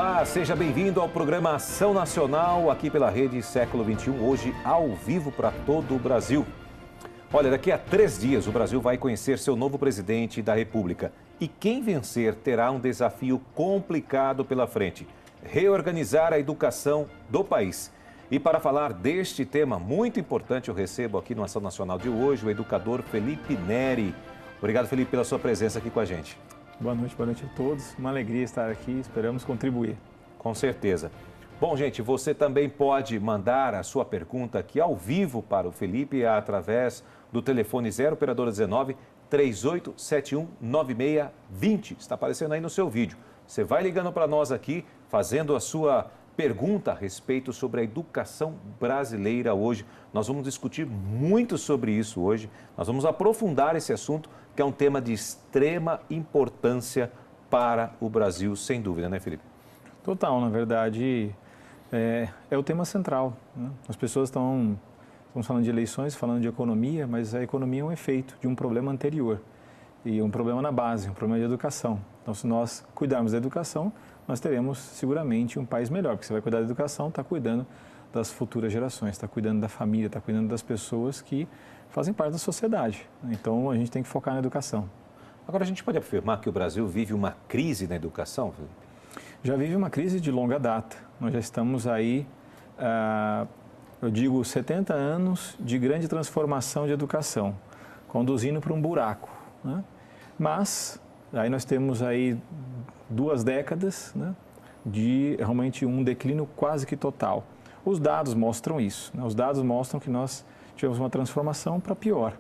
Olá, seja bem-vindo ao programa Ação Nacional, aqui pela Rede Século XXI, hoje ao vivo para todo o Brasil. Olha, daqui a 3 dias o Brasil vai conhecer seu novo presidente da República. E quem vencer terá um desafio complicado pela frente: reorganizar a educação do país. E para falar deste tema muito importante, eu recebo aqui no Ação Nacional de hoje o educador Felipe Neri. Obrigado, Felipe, pela sua presença aqui com a gente. Boa noite a todos. Uma alegria estar aqui, esperamos contribuir. Com certeza. Bom, gente, você também pode mandar a sua pergunta aqui ao vivo para o Felipe através do telefone 0 operadora 19 3871 9620. Está aparecendo aí no seu vídeo. Você vai ligando para nós aqui, fazendo a sua pergunta a respeito sobre a educação brasileira hoje. Nós vamos discutir muito sobre isso hoje. Nós vamos aprofundar esse assunto, que é um tema de extrema importância para o Brasil, sem dúvida, né, Felipe? Total, na verdade, é o tema central, né? As pessoas estamos falando de eleições, falando de economia, mas a economia é um efeito de um problema anterior e um problema na base, um problema de educação. Então, se nós cuidarmos da educação, nós teremos seguramente um país melhor, porque você vai cuidar da educação, está cuidando das futuras gerações, está cuidando da família, está cuidando das pessoas que fazem parte da sociedade. Então, a gente tem que focar na educação. Agora, a gente pode afirmar que o Brasil vive uma crise na educação, Felipe? Já vive uma crise de longa data. Nós já estamos aí, eu digo, 70 anos de grande transformação de educação, conduzindo para um buraco, né? Mas, aí nós temos aí 2 décadas, né, de realmente um declínio quase que total. Os dados mostram isso, né? Os dados mostram que nós tivemos uma transformação para pior.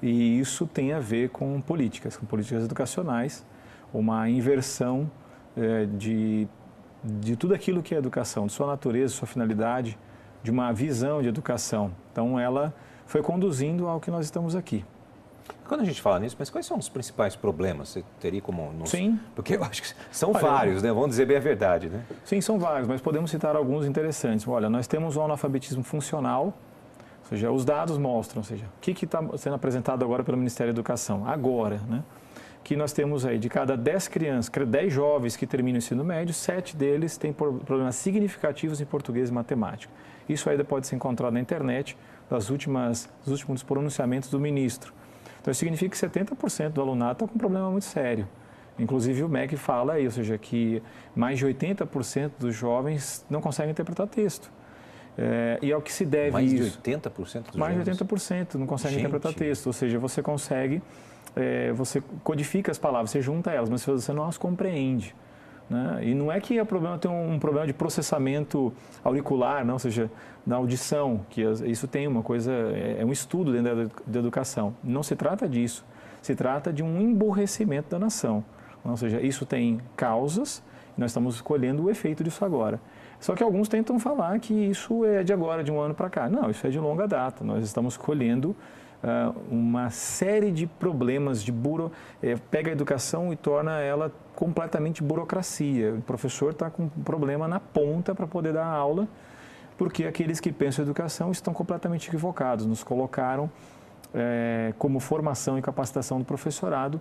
E isso tem a ver com políticas educacionais, uma inversão de tudo aquilo que é educação, de sua natureza, sua finalidade, de uma visão de educação. Então, ela foi conduzindo ao que nós estamos aqui. Quando a gente fala nisso, mas quais são os principais problemas? Você teria como... Sim. Porque eu acho que são vários, né? Vamos dizer bem a verdade, né? Sim, são vários, mas podemos citar alguns interessantes. Olha, nós temos o analfabetismo funcional, ou seja, os dados mostram, ou seja, o que está sendo apresentado agora pelo Ministério da Educação, agora, né? Que nós temos aí, de cada 10 crianças, 10 jovens que terminam o ensino médio, 7 deles têm problemas significativos em português e matemática. Isso ainda pode ser encontrado na internet, dos últimos pronunciamentos do ministro. Então, isso significa que 70% do alunado está com um problema muito sério. Inclusive, o MEC fala aí, ou seja, que mais de 80% dos jovens não conseguem interpretar texto. E ao que se deve mais isso? Mais de 80% dos mais jovens? De 80% não conseguem interpretar texto, ou seja, você consegue... você codifica as palavras, você junta elas, mas você não as compreende, né? E não é que o problema tem um problema de processamento auricular, não, ou seja, na audição, que isso tem uma coisa, é um estudo dentro da educação. Não se trata disso, se trata de um emburrecimento da nação, ou seja, isso tem causas e nós estamos colhendo o efeito disso agora. Só que alguns tentam falar que isso é de agora, de um ano para cá. Não, isso é de longa data, nós estamos colhendo uma série de problemas pega a educação e torna ela completamente burocracia. O professor está com um problema na ponta para poder dar aula, porque aqueles que pensam em educação estão completamente equivocados. Nos colocaram como formação e capacitação do professorado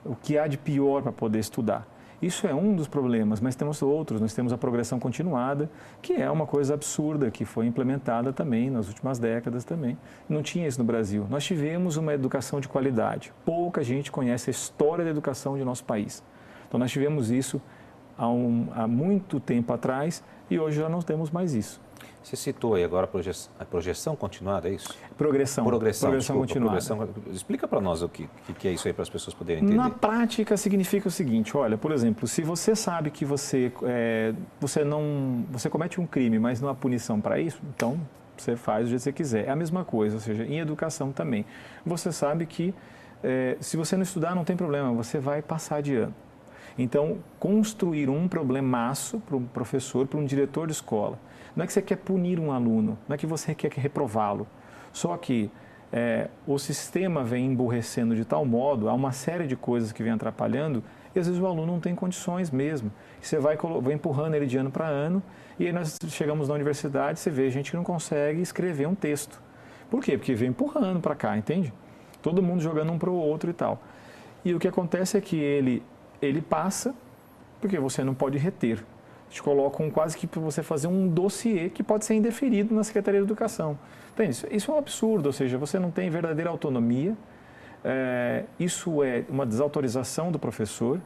o que há de pior para poder estudar. Isso é um dos problemas, mas temos outros. Nós temos a progressão continuada, que é uma coisa absurda, que foi implementada também nas últimas décadas também. Não tinha isso no Brasil. Nós tivemos uma educação de qualidade. Pouca gente conhece a história da educação de nosso país. Então, nós tivemos isso há muito tempo atrás e hoje já não temos mais isso. Você citou aí agora a projeção continuada, é isso? Progressão continuada. Explica para nós o que é isso aí para as pessoas poderem entender. Na prática, significa o seguinte, olha, por exemplo, se você sabe que você comete um crime, mas não há punição para isso, então você faz do jeito que você quiser. É a mesma coisa, ou seja, em educação também. Você sabe que se você não estudar, não tem problema, você vai passar de ano. Então, construir um problemaço para um professor, para um diretor de escola. Não é que você quer punir um aluno, não é que você quer reprová-lo. Só que o sistema vem emburrecendo de tal modo, há uma série de coisas que vem atrapalhando, e às vezes o aluno não tem condições mesmo. Você vai empurrando ele de ano para ano, e aí nós chegamos na universidade, você vê gente que não consegue escrever um texto. Por quê? Porque vem empurrando para cá, entende? Todo mundo jogando um para o outro e tal. E o que acontece é que ele passa, porque você não pode reter. te colocam quase que para você fazer um dossiê que pode ser indeferido na Secretaria de Educação. Entende? Isso é um absurdo, ou seja, você não tem verdadeira autonomia, isso é uma desautorização do professor,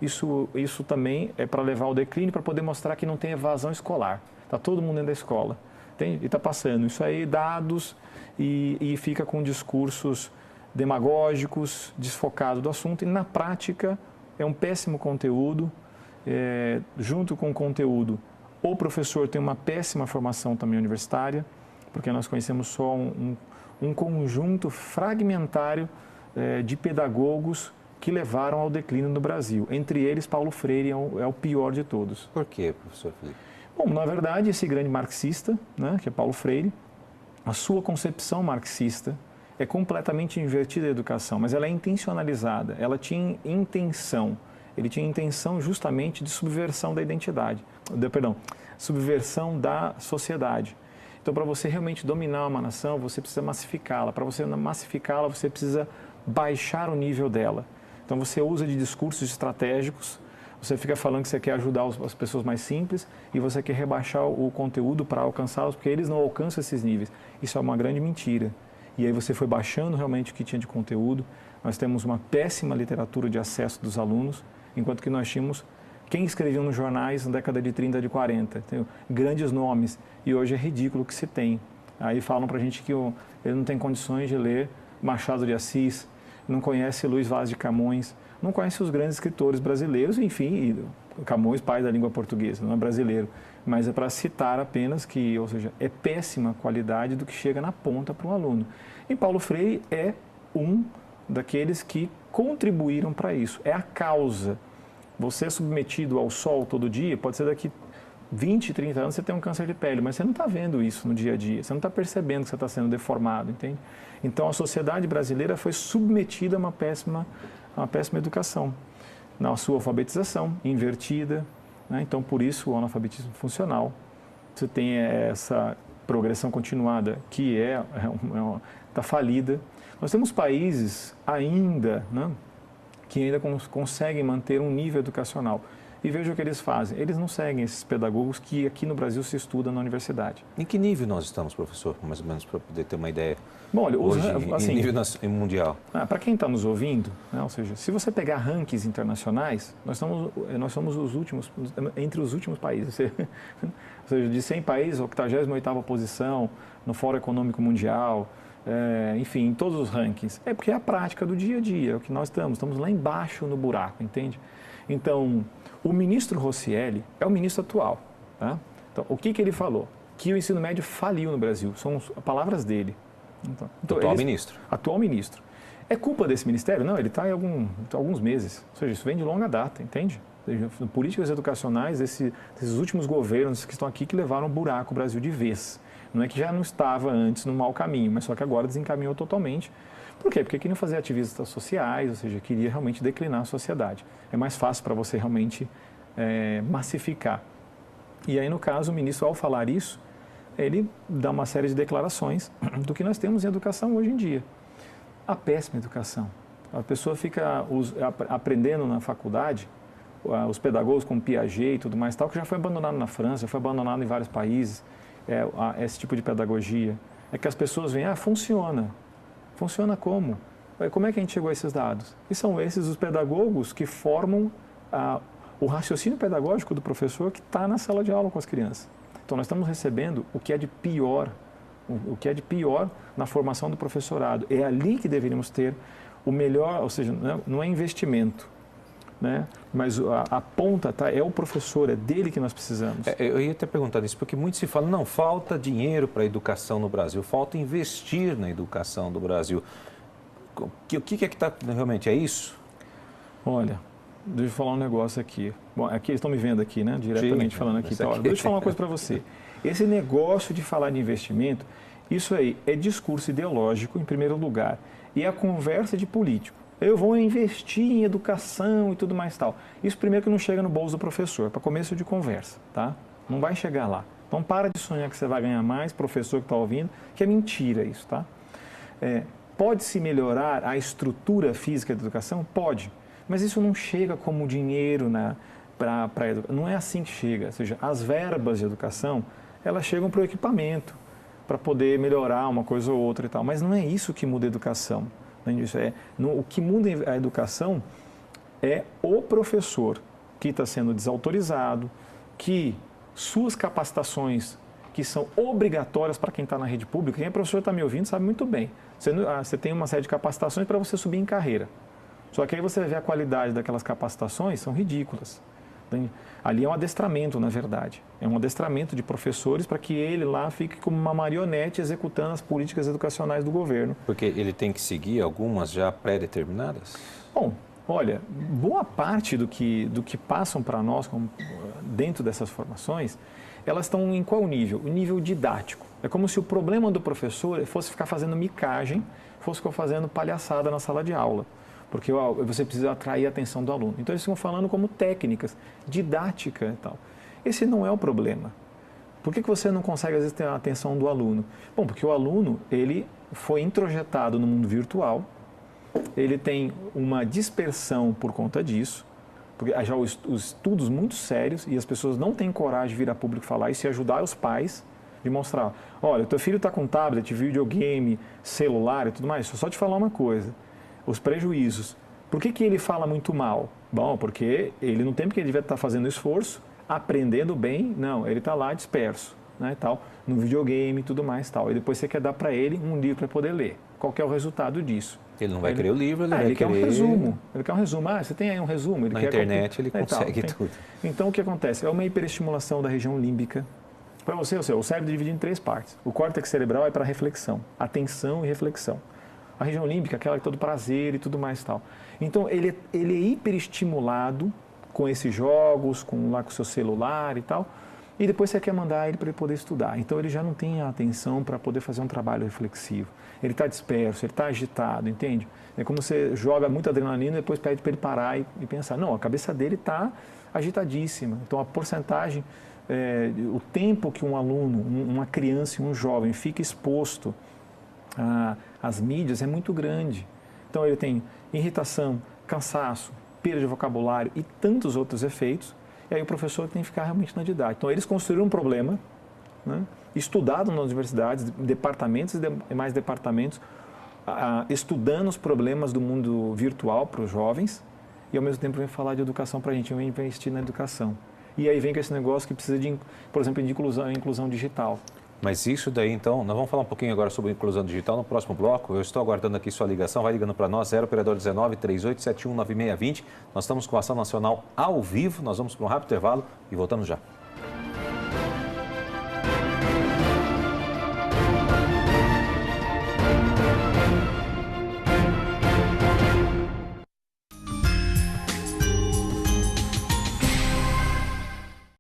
isso também é para levar ao declínio, para poder mostrar que não tem evasão escolar. Está todo mundo dentro da escola, entende? E está passando isso aí, dados, e fica com discursos demagógicos, desfocados do assunto, e na prática é um péssimo conteúdo. Junto com o conteúdo, o professor tem uma péssima formação também universitária, porque nós conhecemos só um conjunto fragmentário de pedagogos que levaram ao declínio no Brasil. Entre eles, Paulo Freire é o pior de todos. Por quê, professor Felipe? Bom, na verdade, esse grande marxista, né, que é Paulo Freire, a sua concepção marxista é completamente invertida da educação, mas ela é intencionalizada, ela tinha intenção. Ele tinha intenção justamente de subversão da identidade, subversão da sociedade. Então, para você realmente dominar uma nação, você precisa massificá-la. Para você massificá-la, você precisa baixar o nível dela. Então, você usa de discursos estratégicos, você fica falando que você quer ajudar as pessoas mais simples e você quer rebaixar o conteúdo para alcançá-los, porque eles não alcançam esses níveis. Isso é uma grande mentira. E aí você foi baixando realmente o que tinha de conteúdo. Nós temos uma péssima literatura de acesso dos alunos, enquanto que nós tínhamos quem escrevia nos jornais na década de 30, de 40, tem grandes nomes, e hoje é ridículo o que se tem. Aí falam para a gente que ele não tem condições de ler Machado de Assis, não conhece Luiz Vaz de Camões, não conhece os grandes escritores brasileiros, enfim, Camões, pai da língua portuguesa, não é brasileiro, mas é para citar apenas que, ou seja, é péssima qualidade do que chega na ponta para um aluno. E Paulo Freire é um daqueles que contribuíram para isso, é a causa. Você é submetido ao sol todo dia, pode ser daqui 20, 30 anos você tem um câncer de pele, mas você não está vendo isso no dia a dia, você não está percebendo que você está sendo deformado, entende? Então a sociedade brasileira foi submetida a uma péssima educação, na sua alfabetização invertida, né? Então por isso o analfabetismo funcional, você tem essa progressão continuada que está falida. Nós temos países ainda, né, que ainda conseguem manter um nível educacional. E veja o que eles fazem. Eles não seguem esses pedagogos que aqui no Brasil se estuda na universidade. Em que nível nós estamos, professor? Mais ou menos para poder ter uma ideia. Bom, olha, hoje, em nível mundial. Para quem está nos ouvindo, né, ou seja, se você pegar rankings internacionais, nós somos os últimos, entre os últimos países. Ou seja, de 100 países, 88ª posição no Fórum Econômico Mundial, enfim, em todos os rankings. É porque é a prática do dia a dia, é o que nós estamos lá embaixo no buraco, entende? Então, o ministro Roscielli é o ministro atual. Tá? Então, o que ele falou? Que o ensino médio faliu no Brasil, são as palavras dele. Então, atual ministro. Atual ministro. É culpa desse ministério? Não, ele está há alguns meses, ou seja, isso vem de longa data, entende? Ou seja, políticas educacionais desses últimos governos que estão aqui que levaram o buraco o Brasil de vez. Não é que já não estava antes no mau caminho, mas só que agora desencaminhou totalmente. Por quê? Porque queriam fazer ativistas sociais, ou seja, queria realmente declinar a sociedade. É mais fácil para você realmente massificar. E aí, no caso, o ministro, ao falar isso, ele dá uma série de declarações do que nós temos em educação hoje em dia. A péssima educação. A pessoa fica aprendendo na faculdade, os pedagogos como Piaget e tudo mais, tal, que já foi abandonado na França, já foi abandonado em vários países, esse tipo de pedagogia. É que as pessoas veem, funciona. Funciona como? Como é que a gente chegou a esses dados? E são esses os pedagogos que formam o raciocínio pedagógico do professor que está na sala de aula com as crianças. Então, nós estamos recebendo o que é de pior, na formação do professorado. É ali que deveríamos ter o melhor, ou seja, não é investimento, né? Mas a ponta é o professor, é dele que nós precisamos. Eu ia até perguntar isso, porque muito se fala, não, falta dinheiro para a educação no Brasil, falta investir na educação do Brasil. O que é que está realmente, é isso? Olha, deixa eu falar um negócio aqui. Bom, aqui eles estão me vendo aqui, né, diretamente falando aqui. Então, deixa eu falar uma coisa para você. Esse negócio de falar de investimento, isso aí é discurso ideológico, em primeiro lugar, e é a conversa de político. Eu vou investir em educação e tudo mais tal. Isso primeiro que não chega no bolso do professor, para começo de conversa, tá? Não vai chegar lá. Então para de sonhar que você vai ganhar mais, professor que está ouvindo, que é mentira isso, tá? Pode-se melhorar a estrutura física da educação? Pode, mas isso não chega como dinheiro para a educação. Não é assim que chega. Ou seja, as verbas de educação, elas chegam para o equipamento, para poder melhorar uma coisa ou outra e tal. Mas não é isso que muda a educação. O que muda a educação é o professor que está sendo desautorizado, que suas capacitações, que são obrigatórias para quem está na rede pública, quem é professor está me ouvindo sabe muito bem. Você tem uma série de capacitações para você subir em carreira. Só que aí você vai ver a qualidade daquelas capacitações, são ridículas. Ali é um adestramento, na verdade. É um adestramento de professores para que ele lá fique como uma marionete executando as políticas educacionais do governo. Porque ele tem que seguir algumas já pré-determinadas? Bom, olha, boa parte do que passam para nós dentro dessas formações, elas estão em qual nível? O nível didático. É como se o problema do professor fosse ficar fazendo micagem, fosse ficar fazendo palhaçada na sala de aula. Porque você precisa atrair a atenção do aluno. Então, eles ficam falando como técnicas, didática e tal. Esse não é o problema. Por que você não consegue, às vezes, ter a atenção do aluno? Bom, porque o aluno, ele foi introjetado no mundo virtual, ele tem uma dispersão por conta disso, porque já os estudos muito sérios e as pessoas não têm coragem de vir a público falar isso e ajudar os pais de mostrar, olha, o teu filho está com tablet, videogame, celular e tudo mais, só te falar uma coisa. Os prejuízos. Por que ele fala muito mal? Bom, porque ele no tempo que ele devia estar fazendo esforço, aprendendo bem, não, ele está lá disperso, né, tal, no videogame e tudo mais, tal. E depois você quer dar para ele um livro para poder ler. Qual que é o resultado disso? Ele não vai querer o livro, ele vai ele quer querer... um resumo. Ele quer um resumo. Você tem aí um resumo? Ele Na quer internet ele consegue tudo. Então, o que acontece? É uma hiperestimulação da região límbica. Para você, o cérebro é dividido em 3 partes. O córtex cerebral é para reflexão, atenção e reflexão. A região límbica, aquela que é todo prazer e tudo mais e tal. Então, ele é hiperestimulado com esses jogos, com o seu celular e tal, e depois você quer mandar ele para ele poder estudar. Então, ele já não tem a atenção para poder fazer um trabalho reflexivo. Ele está disperso, ele está agitado, entende? É como você joga muita adrenalina e depois pede para ele parar e pensar. Não, a cabeça dele está agitadíssima. Então, a porcentagem, o tempo que um aluno, uma criança e um jovem fica exposto as mídias é muito grande. Então, ele tem irritação, cansaço, perda de vocabulário e tantos outros efeitos. E aí o professor tem que ficar realmente na didática. Então, eles construíram um problema, né, estudado nas universidades, departamentos e mais departamentos, estudando os problemas do mundo virtual para os jovens e, ao mesmo tempo, vem falar de educação para a gente, vem investir na educação. E aí vem com esse negócio que precisa, por exemplo, de inclusão digital. Mas isso daí, então, nós vamos falar um pouquinho agora sobre inclusão digital no próximo bloco. Eu estou aguardando aqui sua ligação, vai ligando para nós, 0 operador 19 3871 9620. Nós estamos com a Ação Nacional ao vivo, nós vamos para um rápido intervalo e voltamos já.